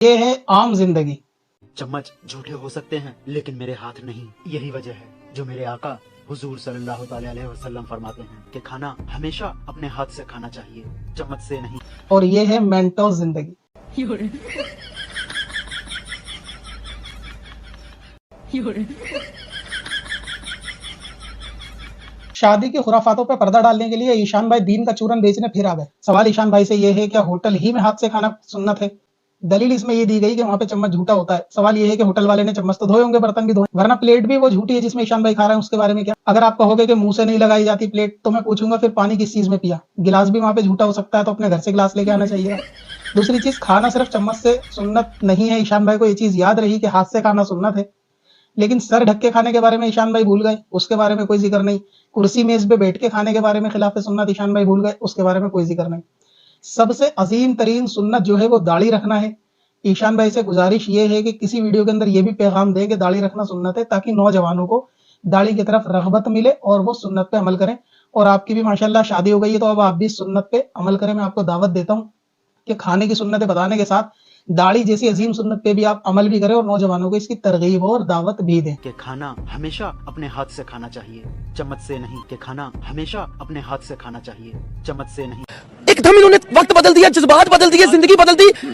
ये है आम जिंदगी। चम्मच झूठे हो सकते हैं लेकिन मेरे हाथ नहीं। यही वजह है जो मेरे आका हुजूर सल्लल्लाहु अलैहि वसल्लम फरमाते हैं कि खाना हमेशा अपने हाथ से खाना चाहिए, चम्मच से नहीं। और ये है मेंटोस जिंदगी। शादी की खुराफातों पर पर्दा डालने के लिए ईशान भाई दीन का चूरन बेचने फिर आ गए। सवाल ईशान भाई से ये है, क्या होटल ही में हाथ से खाना सुन्नत है? दलील इसमें ये दी गई कि वहां पे चम्मच झूठा होता है। सवाल ये है कि होटल वाले ने चम्मच तो धोए होंगे, बर्तन भी धोए, वरना प्लेट भी वो झूठी है जिसमें ईशान भाई खा रहे हैं, उसके बारे में क्या? अगर आप कहोगे कि मुंह से नहीं लगाई जाती प्लेट, तो मैं पूछूंगा फिर पानी किस चीज में पिया? गिलास भी वहां पे झूठा हो सकता है, तो अपने घर से गिलास लेके आना चाहिए। दूसरी चीज, खाना सिर्फ चम्मच से सुन्नत नहीं है। ईशान भाई को ये चीज याद रही कि हाथ से खाना सुन्नत है, लेकिन सर ढक के खाने के बारे में ईशान भाई भूल गए, उसके बारे में कोई जिक्र नहीं। कुर्सी मेज पे बैठ के खाने के बारे में खिलाफ सुन्नत ईशान भाई भूल गए, उसके बारे में कोई जिक्र नहीं। सबसे अजीम तरीन सुन्नत जो है वो दाढ़ी रखना है। ईशान भाई से गुजारिश ये है कि किसी वीडियो के अंदर ये भी पैगाम दे कि दाढ़ी रखना सुन्नत है, ताकि नौजवानों को दाढ़ी की तरफ रगबत मिले और वो सुन्नत पे अमल करें। और आपकी भी माशाल्लाह शादी हो गई है, तो अब आप भी सुन्नत पे अमल करें। मैं आपको दावत देता हूँ कि खाने की सुन्नतें बताने के साथ दाढ़ी जैसी अजीम सुन्नत पे भी आप अमल भी करें और नौजवानों को इसकी तरगीब और दावत भी दें। कि खाना हमेशा अपने हाथ से खाना चाहिए, चम्मच से नहीं। कि खाना हमेशा अपने हाथ से खाना चाहिए, चम्मच से नहीं। एकदम इन्होंने वक्त बदल दिया, जज्बात बदल दिए, जिंदगी बदल दी।